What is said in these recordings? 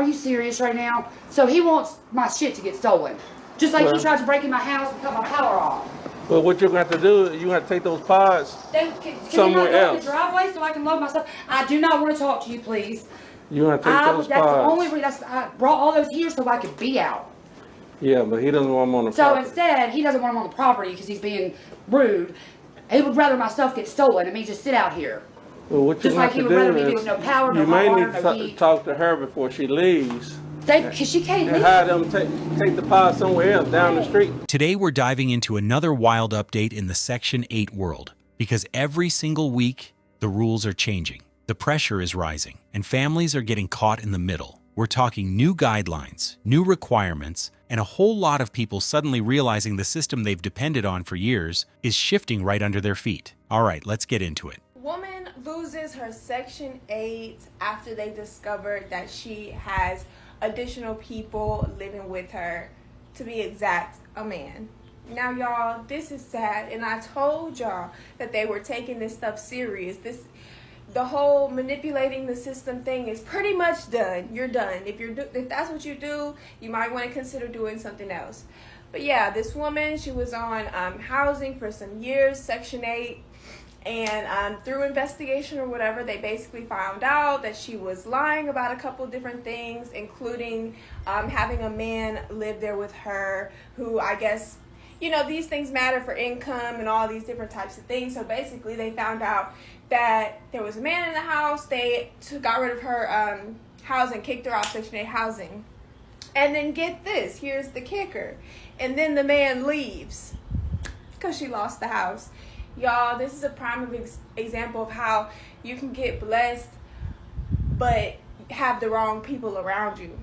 Are you serious right now? So he wants my shit to get stolen. Just like he tried to break in my house and cut my power off. Well, what you're going to have to do, you're going to have to take those pods somewhere else. In the driveway so I can load my stuff? I do not want to talk to you, please. You're going to take those pods. That's the only reason I brought all those here so I could be out. Yeah, but he doesn't want them on the property. So instead, he doesn't want them on the property because he's being rude. He would rather my stuff get stolen and me just sit out here. Well, what just like he would rather me do with no power, no hot water, no heat. You may need to talk to her before she leaves. Because she can't leave. And have them take the pod somewhere else down the street. Today we're diving into another wild update in the Section 8 world. Because every single week, the rules are changing. The pressure is rising, and families are getting caught in the middle. We're talking new guidelines, new requirements, and a whole lot of people suddenly realizing the system they've depended on for years is shifting right under their feet. All right, let's get into it. Woman loses her Section 8 after they discovered that she has additional people living with her, to be exact, a man. Now, y'all, this is sad, and I told y'all that they were taking this stuff serious. The whole manipulating the system thing is pretty much done. You're done. If that's what you do, you might want to consider doing something else. But yeah, this woman, she was on housing for some years, Section 8, and through investigation or whatever, they basically found out that she was lying about a couple different things, including having a man live there with her who, I guess, these things matter for income and all these different types of things. So basically they found out that there was a man in the house. They got rid of her housing, kicked her off Section 8 housing. And then get this, here's the kicker. And then the man leaves because she lost the house. Y'all, this is a prime example of how you can get blessed but have the wrong people around you.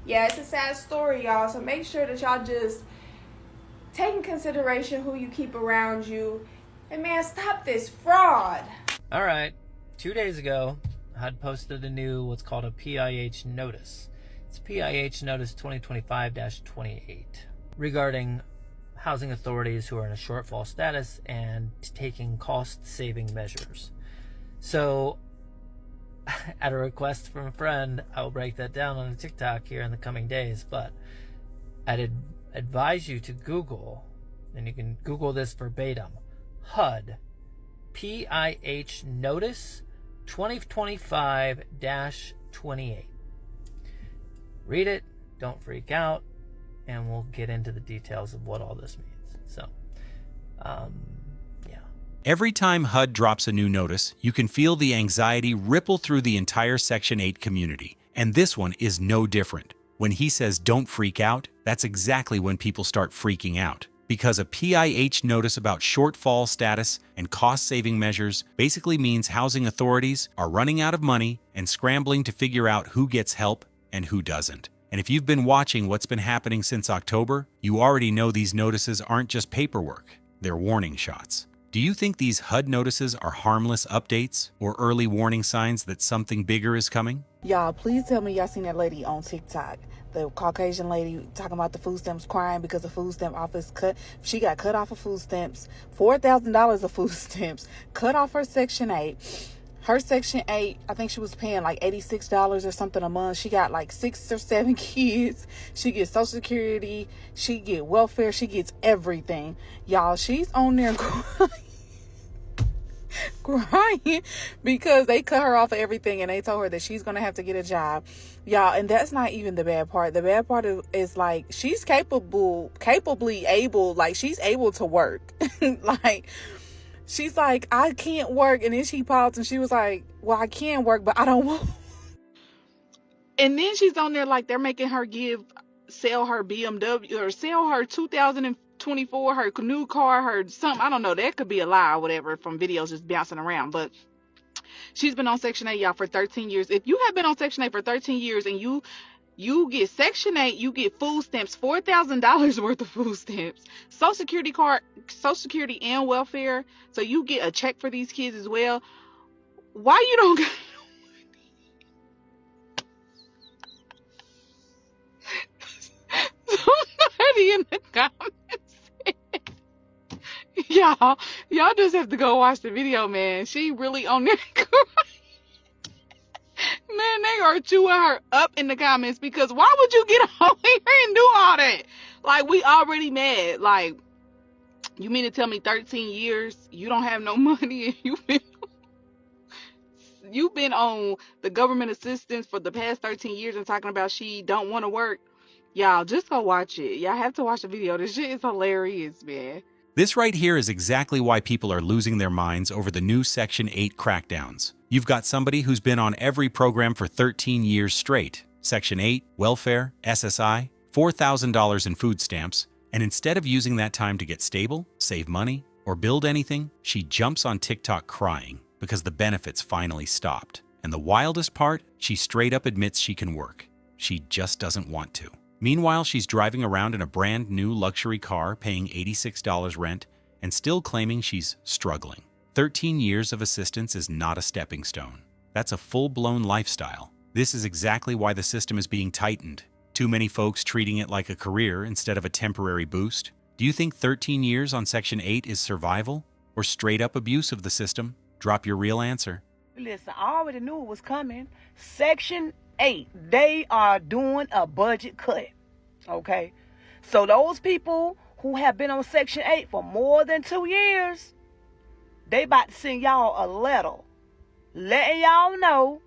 Yeah, it's a sad story, y'all. So make sure that y'all just take in consideration who you keep around you. And man, stop this fraud. All right. 2 days ago, I had posted a new what's called a PIH notice. It's PIH notice 2025-28 regarding housing authorities who are in a shortfall status and taking cost-saving measures. So, at a request from a friend, I will break that down on a TikTok here in the coming days, but I'd advise you to Google, and you can Google this verbatim, HUD, PIH Notice 2025-28. Read it, don't freak out, and we'll get into the details of what all this means. So, yeah. Every time HUD drops a new notice, you can feel the anxiety ripple through the entire Section 8 community. And this one is no different. When he says don't freak out, that's exactly when people start freaking out. Because a PIH notice about shortfall status and cost-saving measures basically means housing authorities are running out of money and scrambling to figure out who gets help and who doesn't. And if you've been watching what's been happening since October, you already know these notices aren't just paperwork, they're warning shots. Do you think these HUD notices are harmless updates or early warning signs that something bigger is coming? Y'all, please tell me y'all seen that lady on TikTok. The Caucasian lady talking about the food stamps, crying because the food stamp office she got cut off of food stamps, $4,000 of food stamps, cut off her Section 8. Her Section 8, I think she was paying like $86 or something a month. She got like 6 or 7 kids. She gets Social Security. She get welfare. She gets everything. Y'all, she's on there crying because they cut her off of everything and they told her that she's going to have to get a job. Y'all, and that's not even the bad part. The bad part is like she's capably able, like she's able to work. Like, she's like, I can't work. And then she paused and she was like, well, I can work, but I don't want. And then she's on there like they're making her sell her BMW or sell her 2024, her new car, her something. I don't know. That could be a lie or whatever from videos just bouncing around. But she's been on Section 8, y'all, for 13 years. If you have been on Section 8 for 13 years and you get Section 8, you get food stamps, $4,000 worth of food stamps, Social Security and welfare. So you get a check for these kids as well. Why you don't get somebody in the comments y'all just have to go watch the video, man. She really on there crying. Man, they are start chewing her up in the comments, because why would you get on here and do all that? Like, we already mad. Like, you mean to tell me 13 years you don't have no money and you've been on the government assistance for the past 13 years and talking about she don't want to work? Y'all, just go watch it. Y'all have to watch the video. This shit is hilarious, man. This right here is exactly why people are losing their minds over the new Section 8 crackdowns. You've got somebody who's been on every program for 13 years straight. Section 8, welfare, SSI, $4,000 in food stamps, and instead of using that time to get stable, save money, or build anything, she jumps on TikTok crying because the benefits finally stopped. And the wildest part, she straight up admits she can work. She just doesn't want to. Meanwhile, she's driving around in a brand new luxury car, paying $86 rent, and still claiming she's struggling. 13 years of assistance is not a stepping stone. That's a full-blown lifestyle. This is exactly why the system is being tightened. Too many folks treating it like a career instead of a temporary boost. Do you think 13 years on Section 8 is survival or straight-up abuse of the system? Drop your real answer. Listen, I already knew it was coming. Section 8, they are doing a budget cut. Okay? So those people who have been on Section 8 for more than 2 years, they about to send y'all a letter letting y'all know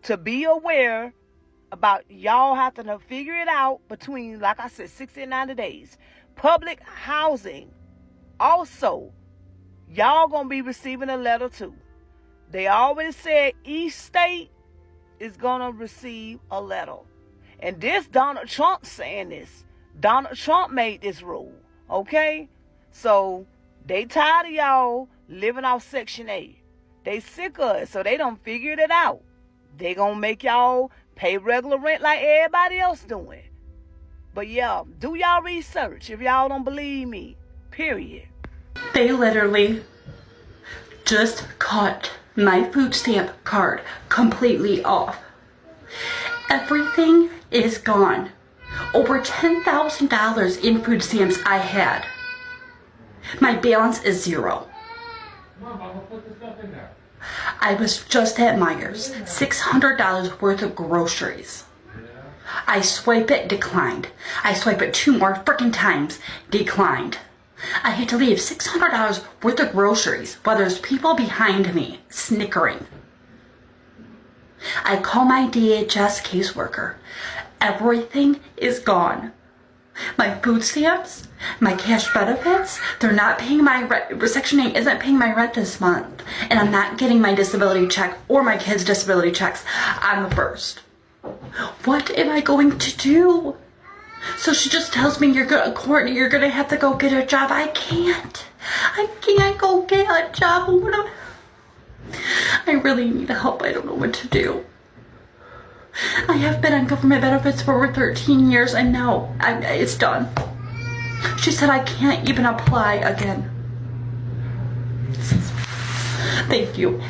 to be aware about y'all having to figure it out between, like I said, 60 and 90 days. Public housing, also, y'all gonna be receiving a letter too. They already said each state is gonna receive a letter. And this Donald Trump saying this. Donald Trump made this rule. Okay? So they tired of y'all living off Section 8. They sick of it, so they done figured it out. They gonna make y'all pay regular rent like everybody else doing. But yeah, do y'all research if y'all don't believe me. Period. They literally just cut my food stamp card completely off. Everything is gone. Over $10,000 in food stamps I had. My balance is zero. I was just at Myers, $600 worth of groceries. I swipe it, declined. I swipe it 2 more freaking times, declined. I had to leave $600 worth of groceries while there's people behind me snickering. I call my DHS caseworker. Everything is gone. My food stamps, my cash benefits, they're not paying my rent. Section 8 isn't paying my rent this month. And I'm not getting my disability check or my kids' disability checks on the 1st. What am I going to do? So she just tells me, Courtney, you're gonna have to go get a job. I can't go get a job. I really need help. I don't know what to do. I have been on government benefits for over 13 years and now it's done. She said I can't even apply again. Thank you,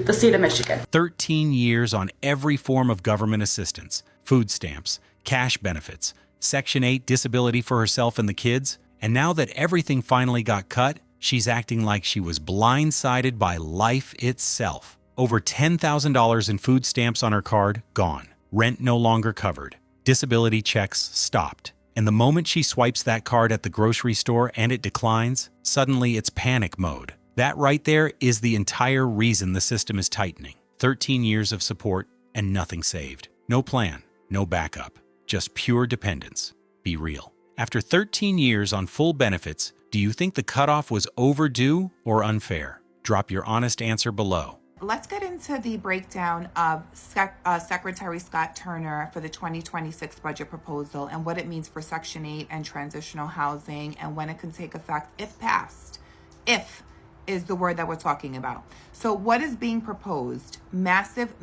the state of Michigan. 13 years on every form of government assistance, food stamps, cash benefits, Section 8 disability for herself and the kids, and now that everything finally got cut, she's acting like she was blindsided by life itself. Over $10,000 in food stamps on her card, gone. Rent no longer covered. Disability checks stopped. And the moment she swipes that card at the grocery store and it declines, suddenly it's panic mode. That right there is the entire reason the system is tightening. 13 years of support and nothing saved. No plan, no backup. Just pure dependence. Be real. After 13 years on full benefits, do you think the cutoff was overdue or unfair? Drop your honest answer below. Let's get into the breakdown of Secretary Scott Turner for the 2026 budget proposal and what it means for Section 8 and transitional housing and when it can take effect if passed. If is the word that we're talking about. So what is being proposed? Massive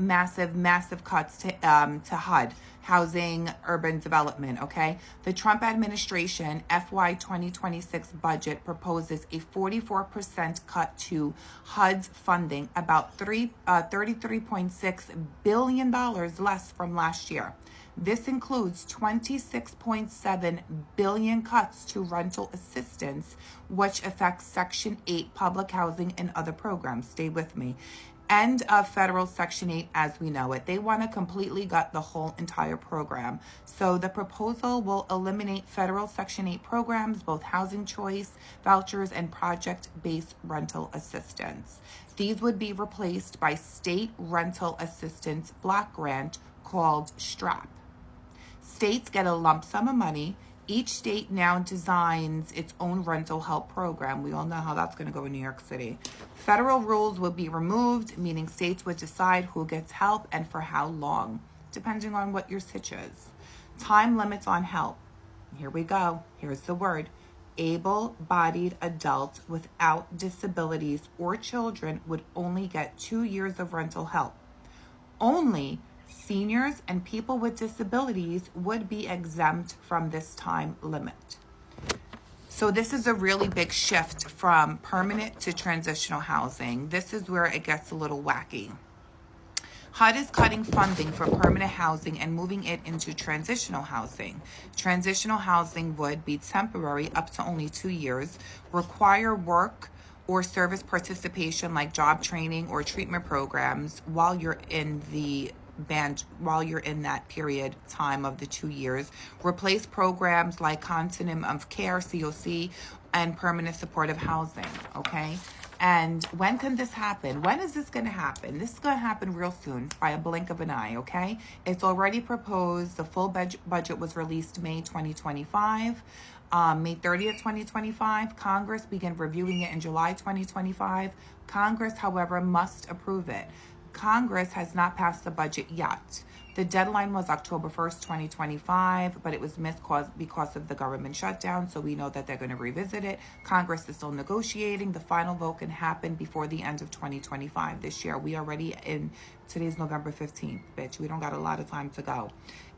cuts to HUD, Housing Urban Development, okay? The Trump administration FY 2026 budget proposes a 44% cut to HUD's funding, about $33.6 billion less from last year. This includes $26.7 billion cuts to rental assistance, which affects Section 8 public housing and other programs. Stay with me. End of federal Section 8 as we know it. They want to completely gut the whole entire program. So the proposal will eliminate federal Section 8 programs, both housing choice, vouchers, and project-based rental assistance. These would be replaced by state rental assistance block grant called STRAP. States get a lump sum of money. Each state now designs its own rental help program. We all know how that's going to go in New York City. Federal rules would be removed, meaning states would decide who gets help and for how long, depending on what your sitch is. Time limits on help. Here we go. Here's the word. Able-bodied adults without disabilities or children would only get 2 years of rental help. Only seniors and people with disabilities would be exempt from this time limit. So this is a really big shift from permanent to transitional housing. This is where it gets a little wacky. HUD is cutting funding for permanent housing and moving it into transitional housing. Transitional housing would be temporary up to only 2 years, require work or service participation like job training or treatment programs while you're in that period time of the 2 years, replace programs like continuum of care, COC, and permanent supportive housing, okay? And when can this happen? When is this going to happen? This is going to happen real soon, by a blink of an eye, okay? It's already proposed. The full budget was released May 2025. May 30th, 2025. Congress began reviewing it in July 2025. Congress, however, must approve it. Congress has not passed the budget yet. The deadline was October 1st, 2025, but it was missed because of the government shutdown, so we know that they're going to revisit it. Congress is still negotiating. The final vote can happen before the end of 2025 this year. We already today's November 15th, bitch. We don't got a lot of time to go.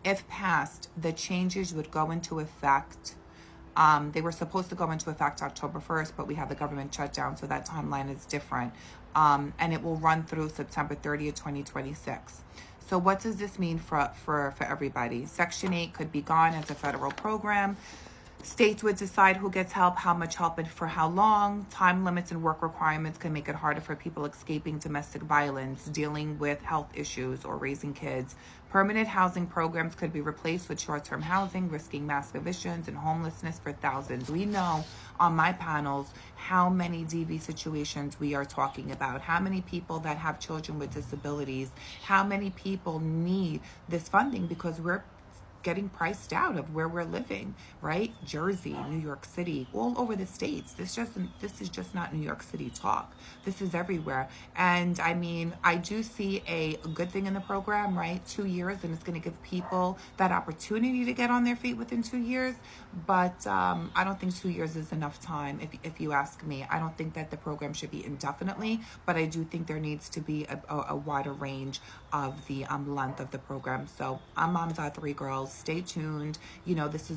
If passed, the changes would go into effect. They were supposed to go into effect October 1st, but we have the government shutdown, so that timeline is different. And it will run through September 30th, 2026. So what does this mean for everybody? Section 8 could be gone as a federal program. States would decide who gets help, how much help, and for how long. Time limits and work requirements can make it harder for people escaping domestic violence, dealing with health issues, or raising kids. Permanent housing programs could be replaced with short-term housing, risking mass evictions and homelessness for thousands. We know on my panels how many DV situations we are talking about, how many people that have children with disabilities, how many people need this funding because we're getting priced out of where we're living, right? Jersey, New York City, all over the states. This is just not New York City talk. This is everywhere. And I mean, I do see a good thing in the program, right? 2 years, and it's going to give people that opportunity to get on their feet within 2 years. But I don't think 2 years is enough time, if you ask me. I don't think that the program should be indefinitely, but I do think there needs to be a wider range of the length of the program. So I'm Mom's 3 girls. Stay tuned. You know, this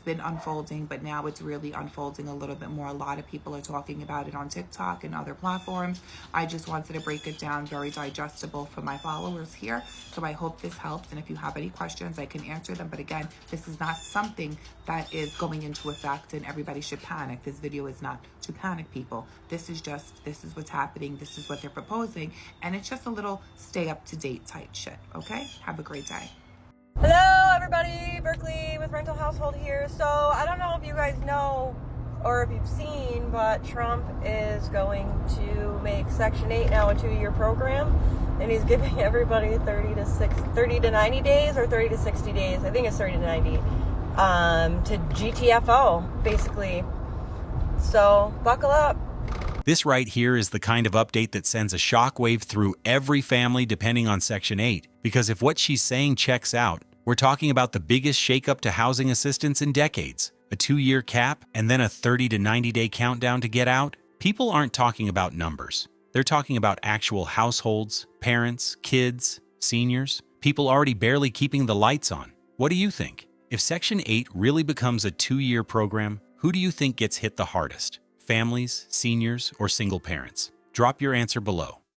been unfolding, but now it's really unfolding a little bit more. A lot of people are talking about it on TikTok and other platforms. I just wanted to break it down very digestible for my followers here. So I hope this helps. And if you have any questions, I can answer them. But again, this is not something that is going into effect and everybody should panic. This video is not to panic people. This is what's happening. This is what they're proposing. And it's just a little stay up to date type shit. Okay? Have a great day. Hello everybody, Berkeley with Rental Household here. So I don't know if you guys know or if you've seen, but Trump is going to make Section 8 now a 2-year program, and he's giving everybody 30 to 90 days or 30 to 60 days. I think it's 30 to 90 to GTFO basically. So buckle up. This right here is the kind of update that sends a shockwave through every family depending on Section 8. Because if what she's saying checks out, we're talking about the biggest shakeup to housing assistance in decades. A 2-year cap and then a 30 to 90-day countdown to get out. People aren't talking about numbers. They're talking about actual households, parents, kids, seniors, people already barely keeping the lights on. What do you think? If Section 8 really becomes a 2-year program, who do you think gets hit the hardest? Families, seniors, or single parents? Drop your answer below.